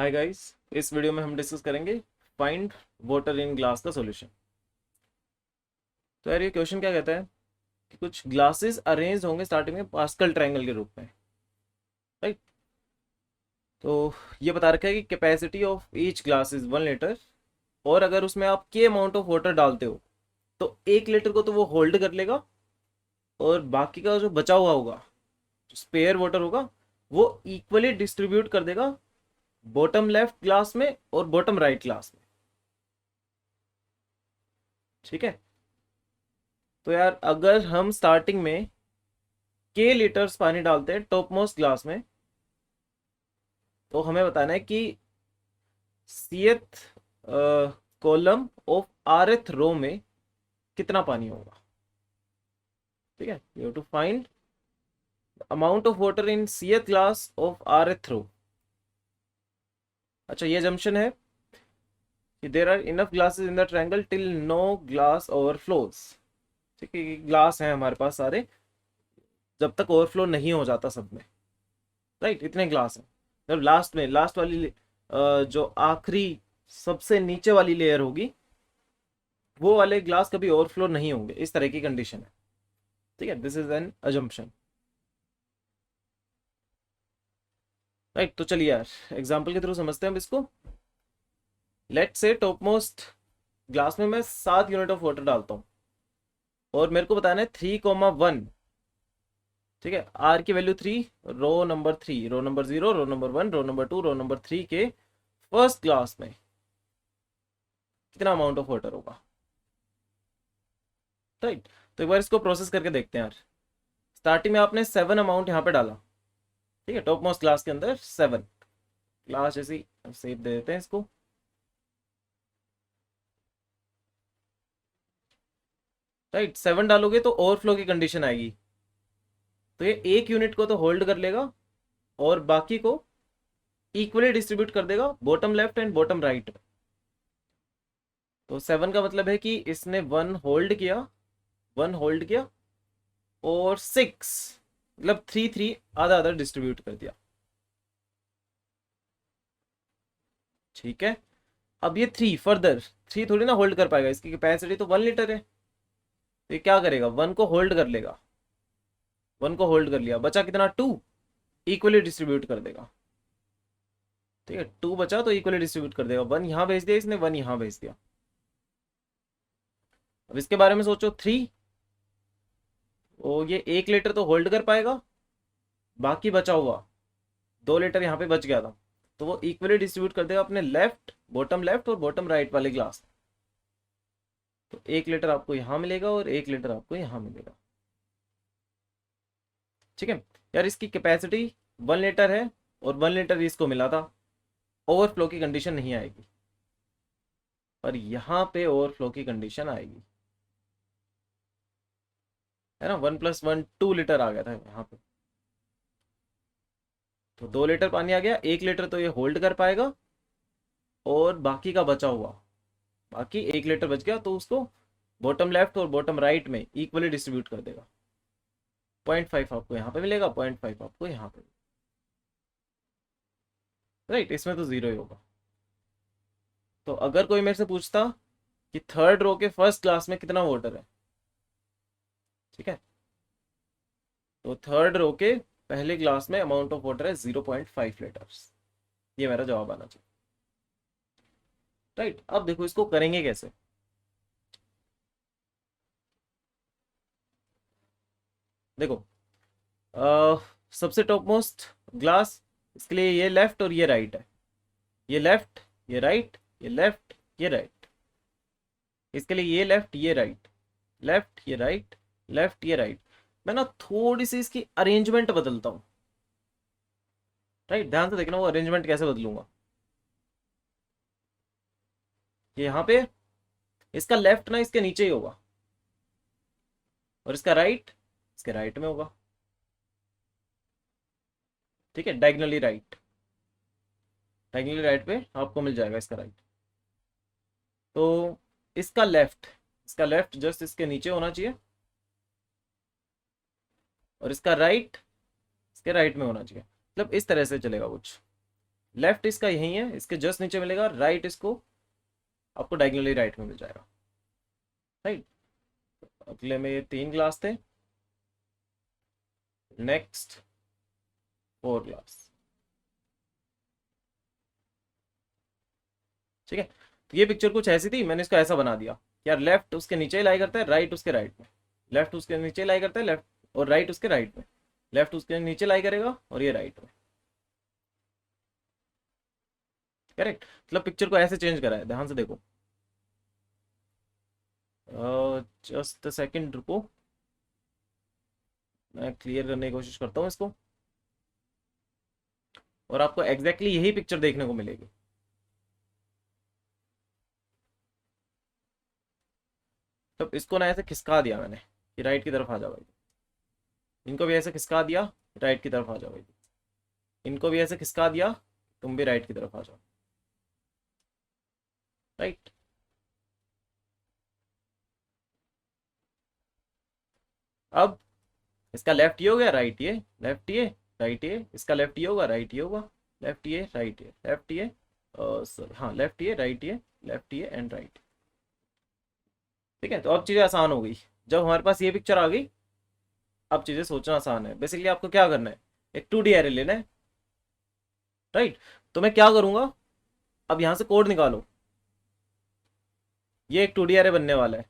Hi guys, इस video में हम डिस्कस करेंगे फाइंड वाटर इन ग्लास का सॉल्यूशन। तो यार ये क्वेश्चन क्या कहता है कि कुछ ग्लासेस अरेंज होंगे स्टार्टिंग में पास्कल ट्रायंगल के रूप में, राइट। तो ये बता रखा है कि capacity of each glass is 1 litre, और अगर उसमें आप के अमाउंट ऑफ वाटर डालते हो तो 1 लीटर को तो वो होल्ड कर लेगा, और बाकी का जो बचा हुआ होगा, जो स्पेयर वाटर होगा, वो इक्वली डिस्ट्रीब्यूट कर देगा बॉटम लेफ्ट ग्लास में और बॉटम राइट ग्लास में। ठीक है। तो यार अगर हम स्टार्टिंग में के लीटर्स पानी डालते हैं टॉप मोस्ट ग्लास में, तो हमें बताना है कि सीएथ कॉलम ऑफ आरएथ रो में कितना पानी होगा। ठीक है, you have to find amount of water in cth glass of rth row. अच्छा, ये जम्पशन है कि there are enough glasses in the triangle till no glass overflows. ठीक है, ग्लास हैं हमारे पास सारे, जब तक ओवरफ्लो नहीं हो जाता सब में, राइट। इतने ग्लास हैं, जब लास्ट में लास्ट वाली जो आखिरी सबसे नीचे वाली लेयर होगी, वो वाले ग्लास कभी ओवरफ्लो नहीं होंगे, इस तरह की कंडीशन है। ठीक है, this is an assumption, right. तो चलिए यार एग्जांपल के थ्रू समझते हैं हम इसको। लेट से टॉप मोस्ट ग्लास में मैं 7 यूनिट ऑफ वाटर डालता हूँ, और मेरे को बताना है 3,1। ठीक है, आर की value 3, row number 3, row number 0, row number 1, row number 2, row number 3 के फर्स्ट ग्लास में कितना अमाउंट ऑफ वाटर होगा, राइट। तो एक बार इसको प्रोसेस करके देखते हैं यार। स्टार्टिंग में आपने 7 अमाउंट यहाँ पे डाला। ठीक है, टॉप मोस्ट ग्लास के अंदर 7 ग्लास, ऐसी सेव दे देते हैं इसको। राइट, 7 डालोगे तो ओवरफ्लो की कंडीशन आएगी, तो ये 1 यूनिट को तो होल्ड कर लेगा और बाकी को इक्वली डिस्ट्रीब्यूट कर देगा bottom left and bottom right. तो 7 का मतलब है कि इसने 1 होल्ड किया, 1 होल्ड किया, और 6 मतलब 3 आधा आधा डिस्ट्रीब्यूट कर दिया। ठीक है, अब ये 3 फर्दर 3 थोड़ी ना होल्ड कर पाएगा, इसकी कैपेसिटी तो 1 लीटर है। तो ये क्या करेगा, 1 को होल्ड कर लेगा, 1 को होल्ड कर लिया, बचा कितना 2, इक्वली डिस्ट्रीब्यूट कर देगा। ठीक है, 2 बचा तो इक्वली डिस्ट्रीब्यूट कर देगा, 1 यहाँ भेज दिया इसने, 1 यहाँ भेज दिया। अब इसके बारे में सोचो, 3, वो ये 1 लीटर तो होल्ड कर पाएगा, बाकी बचा हुआ 2 लीटर यहाँ पे बच गया था, तो वो इक्वली डिस्ट्रीब्यूट कर देगा अपने लेफ्ट और बॉटम राइट वाले ग्लास। तो 1 लीटर आपको यहाँ मिलेगा और 1 लीटर आपको यहाँ मिलेगा। ठीक है यार, इसकी कैपेसिटी 1 लीटर है और 1 लीटर इसको मिला था, ओवरफ्लो की कंडीशन नहीं आएगी, पर यहाँ पे ओवरफ्लो की कंडीशन आएगी, है ना। 1 + 1 2 लीटर आ गया था यहाँ पे, तो 2 लीटर पानी आ गया, 1 लीटर तो ये होल्ड कर पाएगा, और बाकी का बचा हुआ, बाकी 1 लीटर बच गया तो उसको बॉटम लेफ्ट और बॉटम राइट में इक्वली डिस्ट्रीब्यूट कर देगा। 0.5 आपको यहाँ पे मिलेगा, 0.5 आपको यहाँ पे, राइट। इसमें तो जीरो ही होगा। तो अगर कोई मेरे से पूछता कि थर्ड रो के फर्स्ट क्लास में कितना वाटर है, ठीक है, तो थर्ड रो के पहले ग्लास में अमाउंट ऑफ वाटर है 0.5 लीटर्स, ये मेरा जवाब आना चाहिए, राइट। अब देखो इसको करेंगे कैसे। देखो, सबसे टॉप मोस्ट ग्लास, इसके लिए ये लेफ्ट और ये राइट है, ये लेफ्ट ये राइट, ये लेफ्ट ये राइट। इसके लिए ये लेफ्ट ये राइट, लेफ्ट ये राइट, लेफ्ट ये राइट। मैं ना थोड़ी सी इसकी अरेंजमेंट बदलता हूँ, राइट। ध्यान से देखना वो अरेंजमेंट कैसे बदलूंगा। ये यहाँ पे इसका लेफ्ट ना इसके नीचे ही होगा, और इसका राइट इसके राइट में होगा। ठीक है, डायगनली राइट, डायगनली राइट पे आपको मिल जाएगा इसका राइट। तो इसका लेफ्ट जस्ट इसके नीचे होना चाहिए, और इसका राइट इसके राइट में होना चाहिए, मतलब इस तरह से चलेगा कुछ। लेफ्ट इसका यही है, इसके जस्ट नीचे मिलेगा, राइट इसको आपको डायगनली राइट में मिल जाएगा। राइट, अगले में ये 3 ग्लास थे, नेक्स्ट 4 ग्लास। ठीक है, तो ये पिक्चर कुछ ऐसी थी, मैंने इसको ऐसा बना दिया यार, लेफ्ट उसके नीचे लाई करता है, राइट उसके राइट में, लेफ्ट उसके नीचे लाई करता है, लेफ्ट और राइट उसके राइट में, लेफ्ट उसके नीचे लाई करेगा और ये राइट में। करेक्ट, मतलब पिक्चर को ऐसे चेंज करा है, ध्यान से देखो। जस्ट सेकंड रुको, मैं क्लियर करने की कोशिश करता हूँ इसको, और आपको एग्जैक्टली यही पिक्चर देखने को मिलेगी। तब इसको ना ऐसे खिसका दिया मैंने कि राइट की तरफ आ जाओ भाई, इनको भी ऐसे खिसका दिया, राइट की तरफ आ जाओ भाई, इनको भी ऐसे खिसका दिया, तुम भी राइट की तरफ आ जाओ। राइट, अब इसका लेफ्ट ये हो गया, राइट ये, लेफ्ट ये, राइट ये, इसका लेफ्ट ये होगा, राइट ये होगा, लेफ्ट ये, राइट ये, लेफ्ट ये, सॉरी हाँ, लेफ्ट ये, राइट ये, लेफ्ट ये एंड राइट। ठीक है, तो अब चीज़ें आसान हो गई, जब हमारे पास ये पिक्चर आ गई, अब चीज़ें सोचना आसान है। बेसिकली आपको क्या करना है, एक 2D एरे लेना है। राइट, तो मैं क्या करूंगा, अब यहां से कोड निकालो, ये एक 2D एरे बनने वाला है।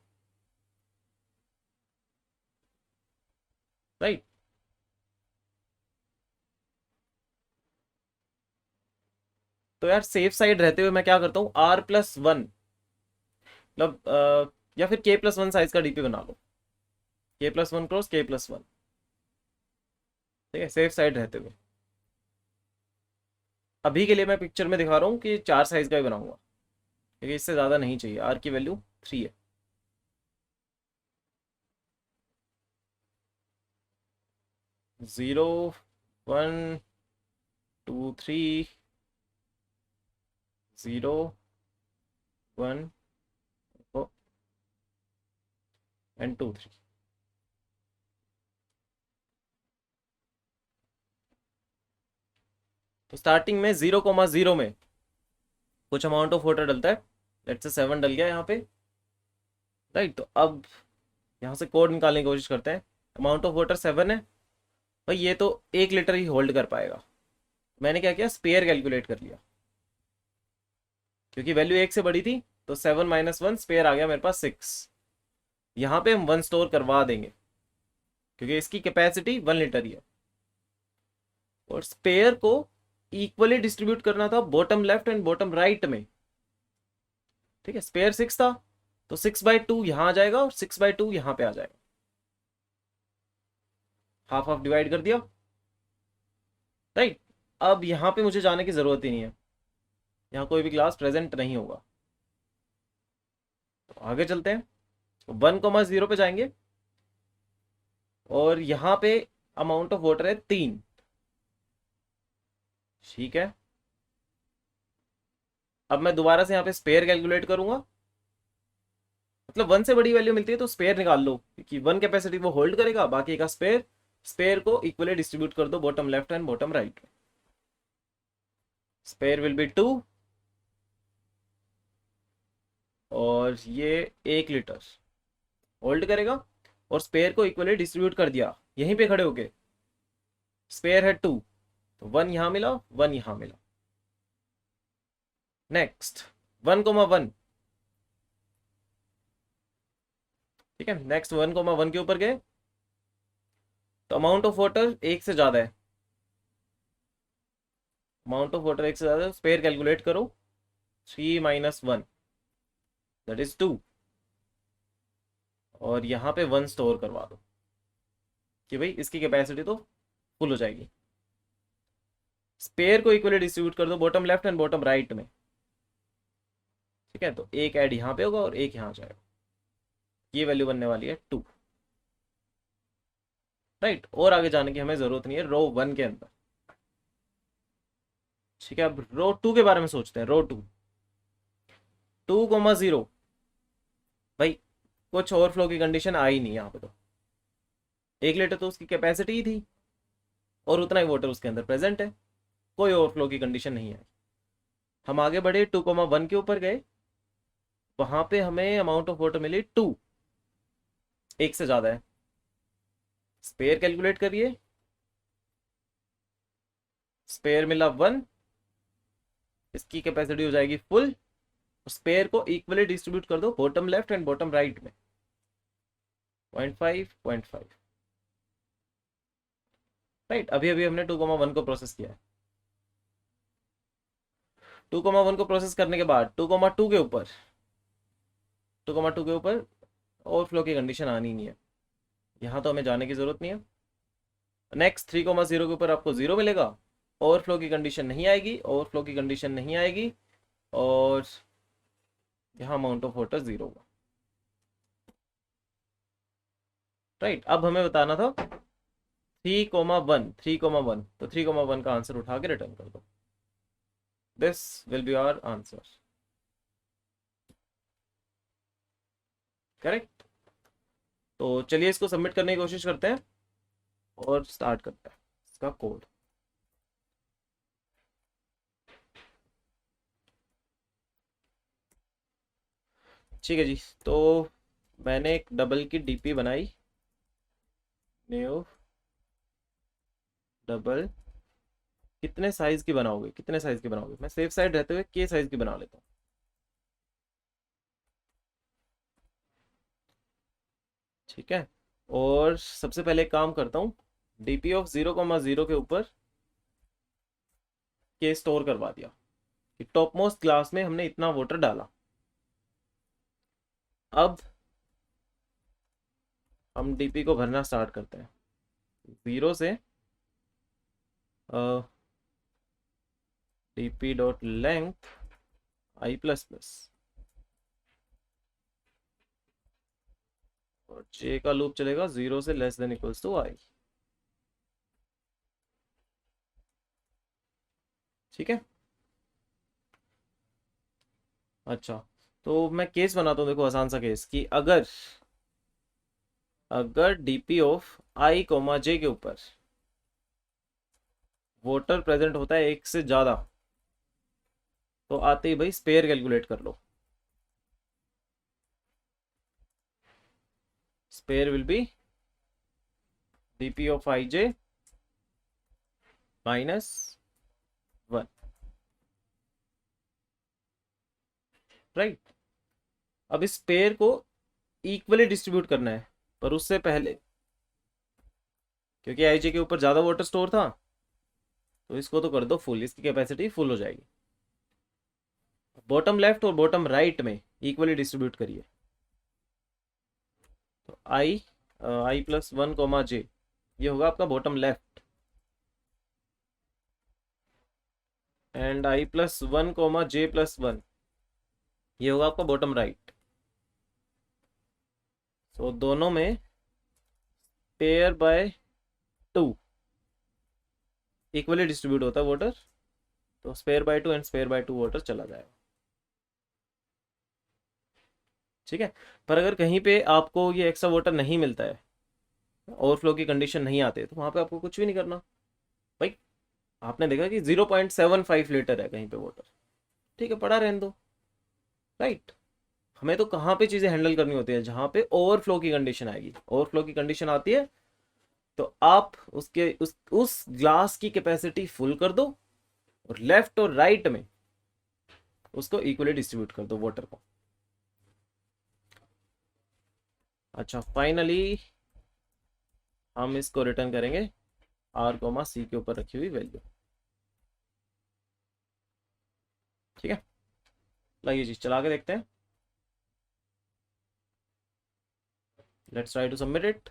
राइट, तो यार सेफ साइड रहते हुए मैं क्या करता हूँ, R+1 मतलब या फिर K+1 साइज का डीपी बना लो, K+1 क्रॉस K+1। ठीक है, सेफ साइड रहते हुए अभी के लिए मैं पिक्चर में दिखा रहा हूँ कि 4 साइज का ही बनाऊंगा, क्योंकि इससे ज़्यादा नहीं चाहिए, R की वैल्यू 3 है। 0 1 2 3, 0 1 एंड 2 3। तो स्टार्टिंग में 0,0 में कुछ अमाउंट ऑफ वाटर डलता है, लेट्स से 7 डल गया यहाँ पे। राइट, तो अब यहाँ से कोड निकालने की कोशिश करते हैं, अमाउंट ऑफ वाटर 7 है भाई, ये तो 1 लीटर ही होल्ड कर पाएगा। मैंने क्या किया, स्पेयर कैलकुलेट कर लिया, क्योंकि वैल्यू 1 से बड़ी थी, तो 7 - 1 स्पेयर आ गया मेरे पास 6। यहाँ पे हम 1 स्टोर करवा देंगे, क्योंकि इसकी कैपेसिटी 1 लीटर ही है, और स्पेयर को इक्वली डिस्ट्रीब्यूट करना था bottom left and bottom right में। ठीक है, स्पेयर 6 था, तो 6/2 यहाँ आ जाएगा और 6/2 यहाँ पे आ जाएगा, हाफ हाफ डिवाइड कर दिया। राइट, अब यहाँ पे मुझे जाने की जरूरत ही नहीं है, यहाँ कोई भी क्लास प्रेजेंट नहीं होगा। तो आगे चलते हैं, 1,0 पे जाएंगे, और यहाँ पे अमाउंट ऑफ वाटर है 3। ठीक है, अब मैं दोबारा से यहाँ पे स्पेयर कैलकुलेट करूंगा, मतलब 1 से बड़ी वैल्यू मिलती है तो स्पेयर निकाल लो, कि 1 कैपेसिटी वो होल्ड करेगा, बाकी का स्पेयर, स्पेयर को इक्वली डिस्ट्रीब्यूट कर दो bottom left and bottom right में। स्पेयर विल बी 2, और ये 1 लीटर होल्ड करेगा, और स्पेयर को इक्वली डिस्ट्रीब्यूट कर दिया यहीं पे खड़े होके। स्पेयर है 2, तो 1 यहां मिला, 1 यहां मिला। नेक्स्ट 1,1। ठीक है, नेक्स्ट 1,1 के ऊपर गए, तो अमाउंट ऑफ वाटर 1 से ज्यादा है, अमाउंट ऑफ वाटर 1 से ज्यादा है, स्पेयर कैलकुलेट करो, 3 - 1 दैट इज 2, और यहाँ पे 1 स्टोर करवा दो, कि भाई इसकी कैपेसिटी तो फुल हो जाएगी। स्पेयर को इक्वली डिस्ट्रीब्यूट कर दो bottom left and bottom right में। ठीक है, तो एक ऐड यहाँ पे होगा और एक यहाँ जाएगा, ये वैल्यू बनने वाली है 2। राइट, और आगे जाने की हमें जरूरत नहीं है रो 1 के अंदर। ठीक है, अब रो 2 के बारे में सोचते हैं। रो 2, 2,0 भाई, कुछ ओवरफ्लो की कंडीशन आई नहीं यहाँ पे, तो 1 लीटर तो उसकी कैपेसिटी ही थी, और उतना ही वाटर उसके अंदर प्रेजेंट है, कोई ओवरफ्लो की कंडीशन नहीं है। हम आगे बढ़े 2,1 के ऊपर गए, वहां पे हमें अमाउंट ऑफ वाटर मिली 2, एक से ज्यादा है। स्पेयर कैलकुलेट करिए, स्पेयर मिला 1, इसकी कैपेसिटी हो जाएगी फुल। स्पेयर को इक्वली डिस्ट्रीब्यूट कर दो bottom left and bottom right में, 0.5 0.5। राइट, अभी अभी हमने 2,1 को प्रोसेस किया है। 2,1 को प्रोसेस करने के बाद 2,2 के ऊपर, 2,2 के ऊपर ओवरफ्लो की कंडीशन आनी नहीं है, यहाँ तो हमें जाने की जरूरत नहीं है। नेक्स्ट 3,0 के ऊपर आपको 0 मिलेगा, ओवरफ्लो की कंडीशन नहीं आएगी, ओवरफ्लो की कंडीशन नहीं आएगी, और यहाँ अमाउंट ऑफ वाटर 0 होगा। राइट, अब हमें बताना था 3,1, 3,1, तो 3,1 का आंसर उठा के रिटर्न कर दो। This will be our answer. Correct. तो चलिए इसको सबमिट करने की कोशिश करते हैं और स्टार्ट करते हैं इसका कोड। ठीक है जी, तो मैंने एक डबल की डीपी बनाई, न्यू डबल। कितने साइज की बनाओगे, कितने साइज की बनाओगे? मैं सेफ साइड रहते हुए के साइज की बना लेता हूँ। ठीक है, और सबसे पहले एक काम करता हूँ, डीपी ऑफ 0,0 के ऊपर के स्टोर करवा दिया कि टॉप मोस्ट क्लास में हमने इतना वाटर डाला। अब हम डीपी को भरना स्टार्ट करते हैं, 0 से डीपी डॉट लेंथ आई प्लस प्लस, और जे का लूप चलेगा 0 से लेस देन इक्वल्स टू आई। ठीक है, अच्छा, तो मैं केस बनाता हूँ, देखो आसान सा केस, कि अगर अगर डीपी ऑफ आई कोमा जे के ऊपर वाटर प्रेजेंट होता है एक से ज्यादा, तो आते ही भाई स्पेयर कैलकुलेट कर लो। Spare will be DP of I J -1। Right, अब इस पेयर को इक्वली डिस्ट्रीब्यूट करना है, पर उससे पहले क्योंकि आईजे के ऊपर ज्यादा वाटर स्टोर था, तो इसको तो कर दो फुल, इसकी कैपेसिटी फुल हो जाएगी। बॉटम लेफ्ट और बॉटम राइट में इक्वली डिस्ट्रीब्यूट करिए, तो I+1, J ये होगा आपका bottom left, and I+1, J+1 ये होगा आपका बॉटम राइट। तो दोनों में पेयर बाय 2 इक्वली डिस्ट्रीब्यूट होता है वाटर, तो spare by 2 and spare by 2 water चला जाएगा। ठीक है, पर अगर कहीं पे आपको ये एक्स्ट्रा वाटर नहीं मिलता है, ओवरफ्लो की कंडीशन नहीं आती है, तो वहां पे आपको कुछ भी नहीं करना भाई। आपने देखा कि 0.75 लीटर है कहीं पे वाटर, ठीक है, पड़ा रहने दो। राइट, हमें तो कहाँ पे चीजें हैंडल करनी होती है, जहां पे ओवरफ्लो की कंडीशन आएगी। ओवरफ्लो की कंडीशन आती है तो आप उसके उस ग्लास की कैपेसिटी फुल कर दो, और लेफ्ट और राइट में उसको इक्वली डिस्ट्रीब्यूट कर दो वाटर को। अच्छा, फाइनली हम इसको रिटर्न करेंगे R, C के ऊपर रखी हुई वैल्यू। ठीक है, लाइए जी चला के देखते हैं। Let's try to submit it.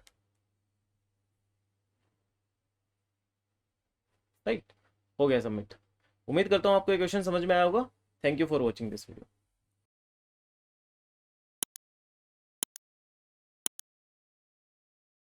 Right, हो गया सबमिट। उम्मीद करता हूँ आपको ये क्वेश्चन समझ में आया होगा। Thank you for watching this video.